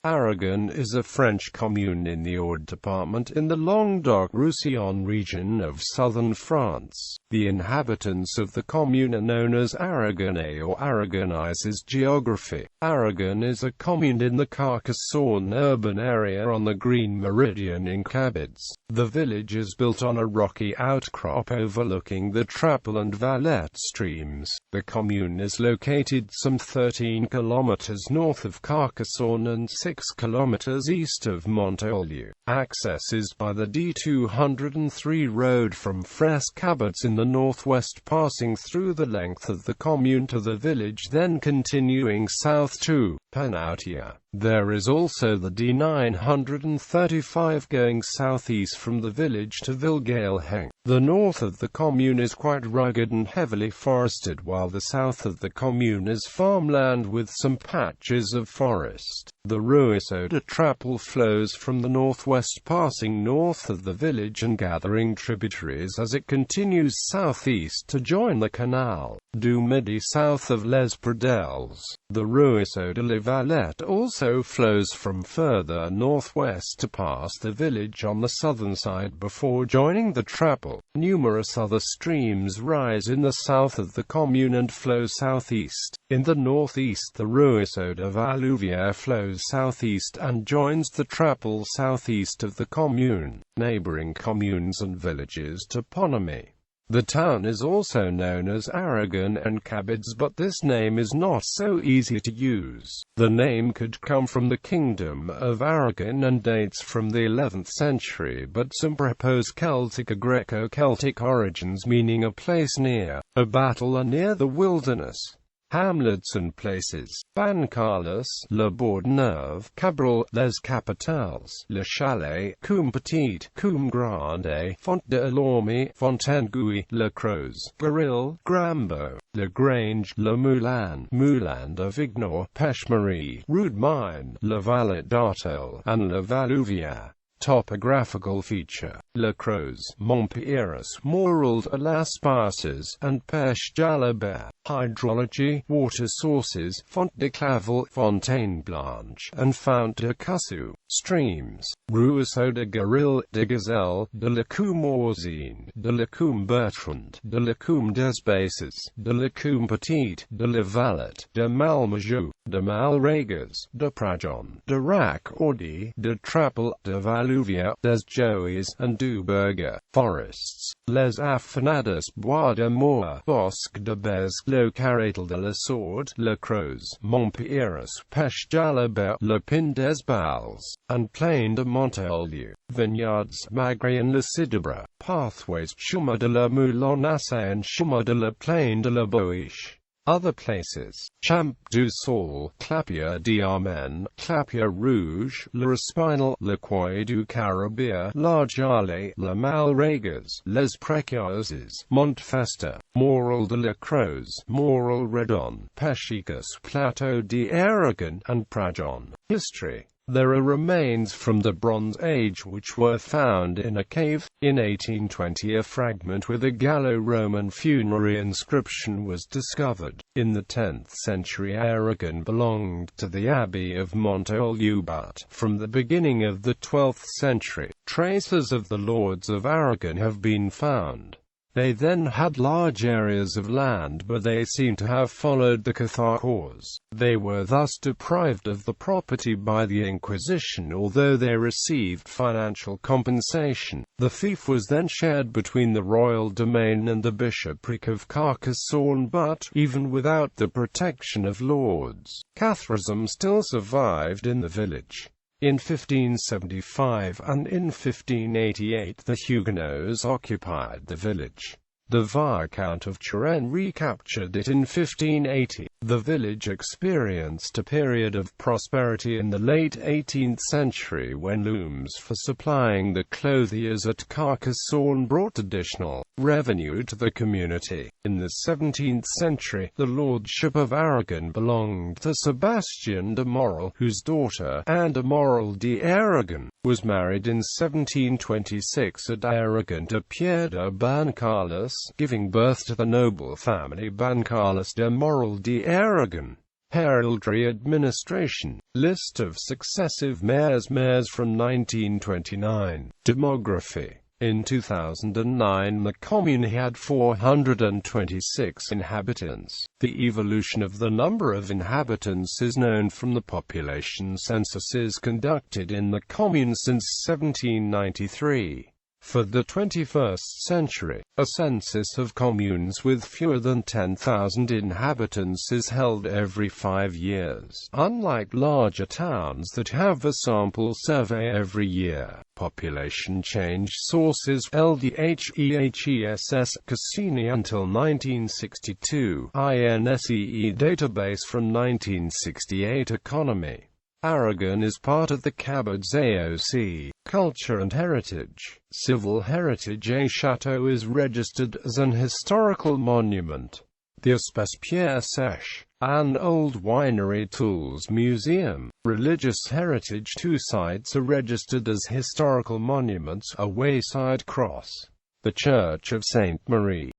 Aragon is a French commune in the Aude department in the Languedoc-Roussillon region of southern France. The inhabitants of the commune are known as Aragonais or Aragonaises. Geography. Aragon is a commune in the Carcassonne urban area on the Green Meridian in Cabets. The village is built on a rocky outcrop overlooking the Trapel and Valette streams. The commune is located some 13 kilometers north of Carcassonne and 6 kilometers east of Montaulieu. Access is by the D203 road from Fres Cabets in the northwest, passing through the length of the commune to the village, then continuing south to Penautia. There is also the D935 going southeast from the village to Villegailhenc. The north of the commune is quite rugged and heavily forested, while the south of the commune is farmland with some patches of forest. The Ruisseau de Trapel flows from the northwest, passing north of the village and gathering tributaries as it continues southeast to join the Canal du Midi south of Les Pradelles. The Ruisseau de la Valette also flows from further northwest to pass the village on the southern side before joining the Trapel. Numerous other streams rise in the south of the commune and flow southeast. In the northeast, the Ruisseau de Valouvière flows southeast and joins the Trapel southeast of the commune. Neighboring communes and villages. Toponymy. The town is also known as Aragon and Cabets, but this name is not so easy to use. The name could come from the Kingdom of Aragon and dates from the 11th century, but some propose Celtic or Greco-Celtic origins, meaning a place near a battle or near the wilderness. Hamlets and places. Bancarles, Le Bourg-Neuve, Cabrol, Les Capitals, Le Chalet, Combe Petite, Combe Grande, Font-de-Lorme, Fontaine-Gouy, Le Creuse, Garil, Grambeau, Le Grange, Le Moulin, Moulin de Vignor, Pêche-Marie, Rude-Mine, Le Valette d'Artel, and Le Valouvière. Topographical feature. Le Creuse, Montpierres, Morel de las Passes, and Pêche Jalabert. Hydrology, water sources, Font de Clavel, Fontaine Blanche, and Fount de Cassou. Streams. Ruisseau de Garil, de Gazelle, de la Combe Orzine, de la Combe Bertrand, de la Combe des Basses, de la Combe Petite, de la Valette, de Malmajou, de Malregas, de Prajon, de Rac Aude, de Trapel, de Valouvière, des Joies, and du Berger. Forests. Les Affinadas, Bois de Moor, Bosque de Bez, Le Carretel de la Sorde, Le Creuse, Montpierres, Pêche Jalabert, Le Pin des Bals, and Plaine de Montaulieu. Vineyards, Magre and Le Cidebre. Pathways, Chemin de la Moulinasse and Chemin de la Plaine de la Boiche. Other places. Champ du Sol, Clapier d'Armen, Clapier Rouge, Le Raspinal, Le Coy du Carabia, La Jarlet, Le Malregas, Les Précieuses, Montfesta, Morel de la Creuse, Morel Redon, Pechicus, Plateau d'Aragon, and Prajon. History. There are remains from the Bronze Age which were found in a cave. In 1820 a fragment with a Gallo-Roman funerary inscription was discovered. In the 10th century Aragon belonged to the Abbey of Montaulieu, but from the beginning of the 12th century, traces of the Lords of Aragon have been found. They then had large areas of land, but they seem to have followed the Cathar cause. They were thus deprived of the property by the Inquisition, although they received financial compensation. The fief was then shared between the royal domain and the bishopric of Carcassonne, but, even without the protection of lords, Catharism still survived in the village. In 1575 and in 1588 the Huguenots occupied the village. The Viscount of Turenne recaptured it in 1580. The village experienced a period of prosperity in the late 18th century when looms for supplying the clothiers at Carcassonne brought additional revenue to the community. In the 17th century, the lordship of Aragon belonged to Sebastian de Morel, whose daughter, Anne de Morel d'Aragon, was married in 1726 at Aragon to Pierre de Bancarles, giving birth to the noble family Bancarles de Morel d'Aragon. Heraldry administration. List of successive mayors from 1929. Demography. In 2009 the commune had 426 inhabitants. The evolution of the number of inhabitants is known from the population censuses conducted in the commune since 1793. For the 21st century, a census of communes with fewer than 10,000 inhabitants is held every 5 years. Unlike larger towns that have a sample survey every year, population change sources LDHEHESS Cassini until 1962, INSEE database from 1968 economy. Aragon is part of the Cabard's AOC, Culture and Heritage. Civil heritage. A château is registered as an historical monument. The Espèce Pierre Sèche, an old winery tools museum. Religious heritage. 2 sites are registered as historical monuments, a wayside cross, the Church of Saint Marie,